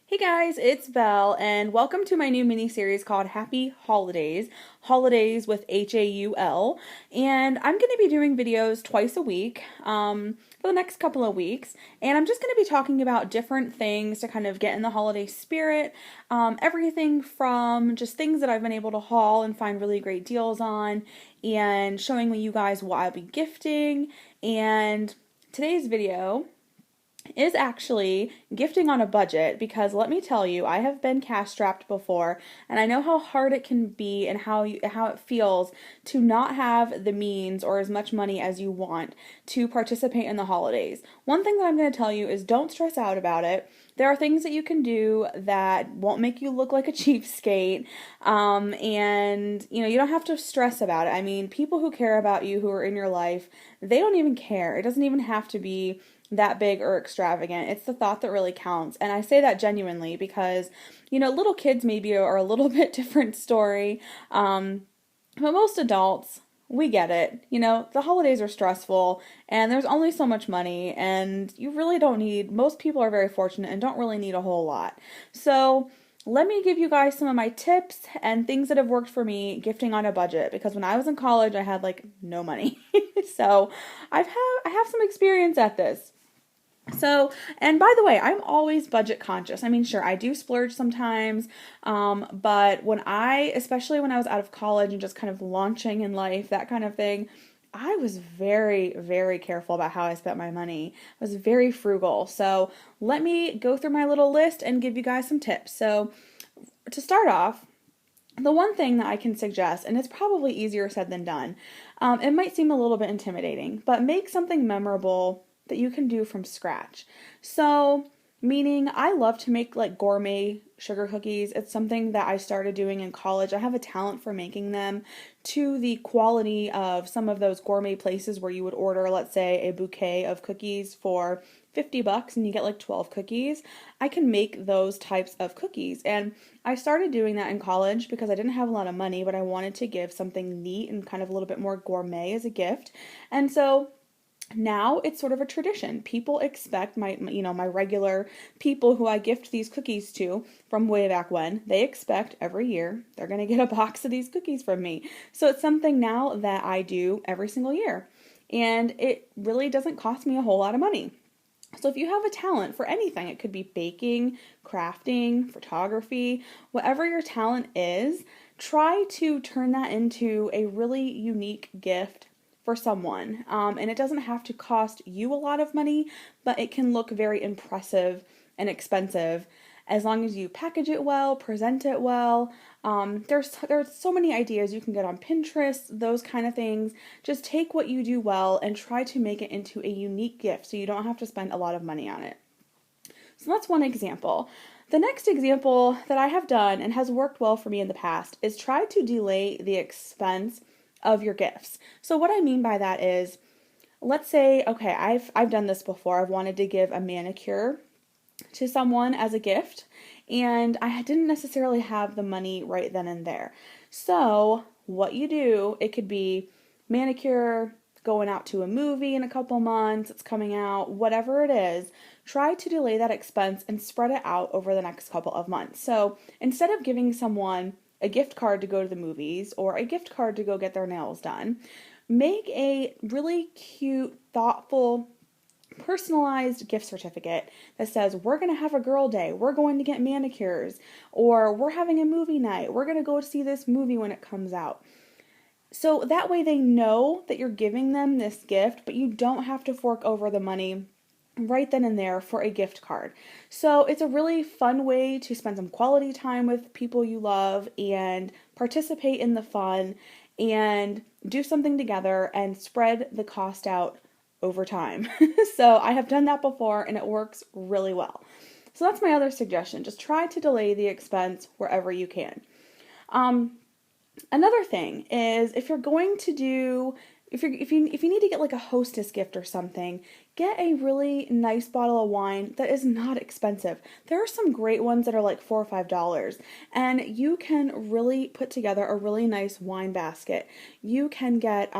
Hey guys, it's Belle, and welcome to my new mini series called Happy Holidays, Holidays with HAUL. And I'm going to be doing videos twice a week for the next couple of weeks. And I'm just going to be talking about different things to kind of get in the holiday spirit. Everything from just things that I've been able to haul and find really great deals on, and showing you guys what I'll be gifting. And today's video is actually gifting on a budget because let me tell you, I have been cash strapped before and I know how hard it can be and how it feels to not have the means or as much money as you want to participate in the holidays. One thing that I'm going to tell you is don't stress out about it. There are things that you can do that won't make you look like a cheapskate, and you don't have to stress about it. I mean, people who care about you, who are in your life, they don't even care. It doesn't even have to be that big or extravagant. It's the thought that really counts. And I say that genuinely because, little kids maybe are a little bit different story. But most adults, we get it. The holidays are stressful and there's only so much money and you really don't need, most people are very fortunate and don't really need a whole lot. So, let me give you guys some of my tips and things that have worked for me gifting on a budget because when I was in college I had like no money. So, I have some experience at this. So, and by the way, I'm always budget conscious. I mean, sure, I do splurge sometimes, but especially when I was out of college and just kind of launching in life, that kind of thing, I was very, very careful about how I spent my money. I was very frugal. So, let me go through my little list and give you guys some tips. So, to start off, the one thing that I can suggest, and it's probably easier said than done, it might seem a little bit intimidating, but make something memorable that you can do from scratch. So, meaning I love to make like gourmet sugar cookies. It's something that I started doing in college. I have a talent for making them to the quality of some of those gourmet places where you would order, let's say, a bouquet of cookies for $50 and you get like 12 cookies. I can make those types of cookies. And I started doing that in college because I didn't have a lot of money, but I wanted to give something neat and kind of a little bit more gourmet as a gift. And so now it's sort of a tradition. People expect my regular people who I gift these cookies to from way back when, they expect every year they're going to get a box of these cookies from me. So it's something now that I do every single year. And it really doesn't cost me a whole lot of money. So if you have a talent for anything, it could be baking, crafting, photography, whatever your talent is, try to turn that into a really unique gift for someone. And it doesn't have to cost you a lot of money, but it can look very impressive and expensive as long as you package it well, present it well. There's so many ideas you can get on Pinterest, those kind of things. Just take what you do well and try to make it into a unique gift so you don't have to spend a lot of money on it. So that's one example. The next example that I have done and has worked well for me in the past is try to delay the expense of your gifts. So what I mean by that is, let's say, okay, I've done this before. I've wanted to give a manicure to someone as a gift, and I didn't necessarily have the money right then and there. So what you do, it could be manicure, going out to a movie in a couple months, it's coming out, whatever it is, try to delay that expense and spread it out over the next couple of months. So instead of giving someone a gift card to go to the movies or a gift card to go get their nails done, make a really cute, thoughtful, personalized gift certificate that says, we're going to have a girl day, we're going to get manicures, or we're having a movie night, we're going to go see this movie when it comes out. So that way they know that you're giving them this gift, but you don't have to fork over the money right then and there for a gift card. So it's a really fun way to spend some quality time with people you love and participate in the fun and do something together and spread the cost out over time. So I have done that before and it works really well. So that's my other suggestion. Just try to delay the expense wherever you can. Another thing is if you're going to do if you need to get like a hostess gift or something, get a really nice bottle of wine that is not expensive. There are some great ones that are like $4 or $5, and you can really put together a really nice wine basket. You can get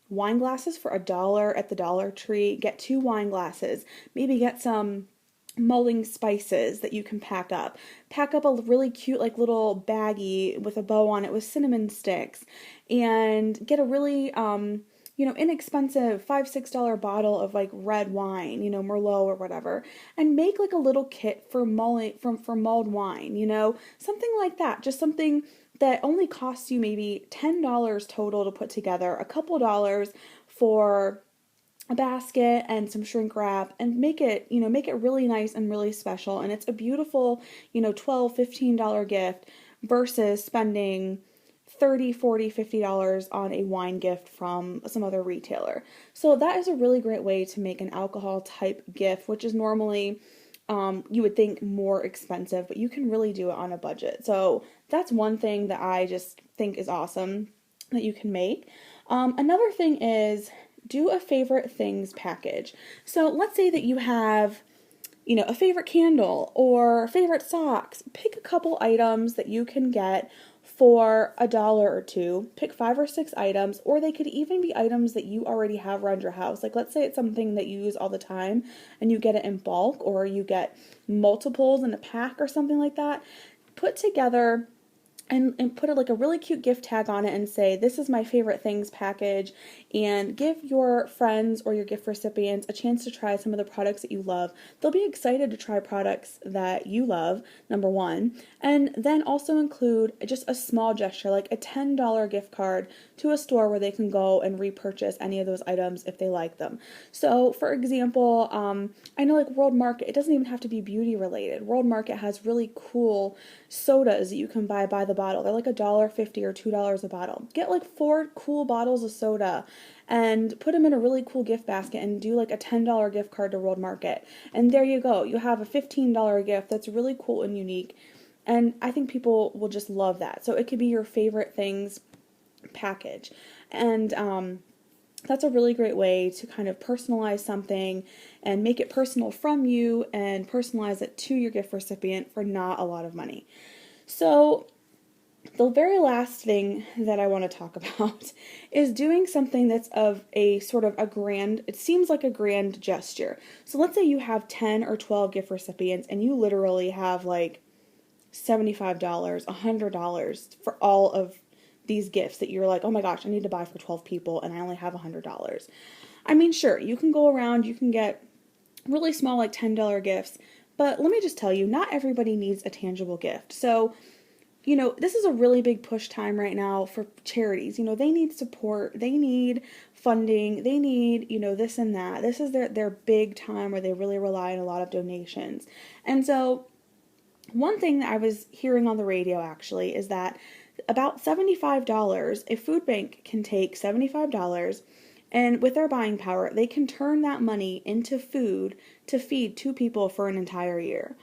wine glasses for $1 at the Dollar Tree. Get 2 wine glasses. Maybe get some mulling spices that you can pack up. Pack up a really cute like little baggie with a bow on it with cinnamon sticks, and get a really inexpensive $5-6 bottle of like red wine, Merlot or whatever, and make like a little kit for mulling for mulled wine, something like that. Just something that only costs you maybe $10 total to put together, a couple dollars for a basket and some shrink wrap, and make it really nice and really special. And it's a beautiful, $12-15 gift versus spending 30, 40, $50 on a wine gift from some other retailer. So that is a really great way to make an alcohol type gift, which is normally you would think more expensive, but you can really do it on a budget. So that's one thing that I just think is awesome that you can make. Another thing is do a favorite things package. So let's say that you have, a favorite candle or favorite socks. Pick a couple items that you can get for $1 or $2. Pick 5 or 6 items, or they could even be items that you already have around your house. Like let's say it's something that you use all the time and you get it in bulk, or you get multiples in a pack or something like that. Put together and put like a really cute gift tag on it and say, this is my favorite things package, and give your friends or your gift recipients a chance to try some of the products that you love. They'll be excited to try products that you love, number one, and then also include just a small gesture, like a $10 gift card to a store where they can go and repurchase any of those items if they like them. So for example, I know like World Market, it doesn't even have to be beauty related. World Market has really cool sodas that you can buy by the bottle. They're like $1.50 or $2 a bottle. Get like 4 cool bottles of soda and put them in a really cool gift basket and do like a $10 gift card to World Market. And there you go. You have a $15 gift that's really cool and unique. And I think people will just love that. So it could be your favorite things package. And that's a really great way to kind of personalize something and make it personal from you and personalize it to your gift recipient for not a lot of money. So the very last thing that I want to talk about is doing something that's of a sort of a grand, it seems like a grand gesture. So let's say you have 10 or 12 gift recipients and you literally have like $75, $100 for all of these gifts that you're like, oh my gosh, I need to buy for 12 people and I only have $100. I mean, sure, you can go around, you can get really small like $10 gifts, but let me just tell you, not everybody needs a tangible gift. So, this is a really big push time right now for charities. They need support, they need funding, they need, this and that. This is their big time where they really rely on a lot of donations. And so one thing that I was hearing on the radio actually is that about $75, a food bank can take $75, and with their buying power, they can turn that money into food to feed 2 people for an entire year.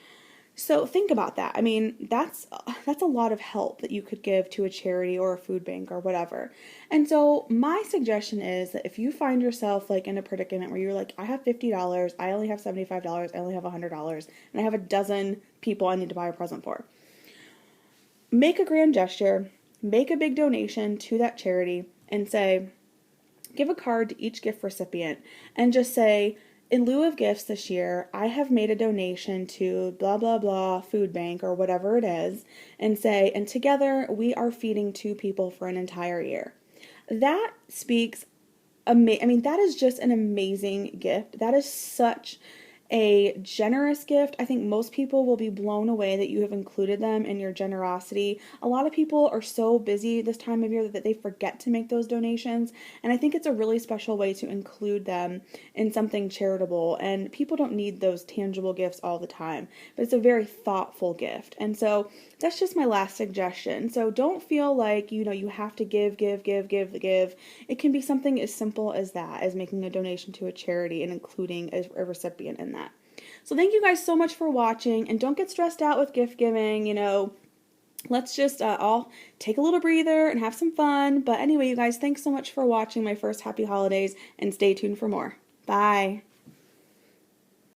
So think about that. I mean, that's a lot of help that you could give to a charity or a food bank or whatever. And so my suggestion is that if you find yourself like in a predicament where you're like, I have $50, I only have $75, I only have $100, and I have a dozen people I need to buy a present for. Make a grand gesture, make a big donation to that charity, and say, give a card to each gift recipient and just say, in lieu of gifts this year, I have made a donation to blah, blah, blah food bank or whatever it is, and say, and together we are feeding 2 people for an entire year. That speaks, that is just an amazing gift. That is such a generous gift. I think most people will be blown away that you have included them in your generosity. A lot of people are so busy this time of year that they forget to make those donations, and I think it's a really special way to include them in something charitable. And people don't need those tangible gifts all the time, but it's a very thoughtful gift. And so that's just my last suggestion. So don't feel like you have to give. It can be something as simple as that, as making a donation to a charity and including a recipient in that. So thank you guys so much for watching, and don't get stressed out with gift giving. Let's just all take a little breather and have some fun. But anyway, you guys, thanks so much for watching my first Happy Holidays, and stay tuned for more. Bye.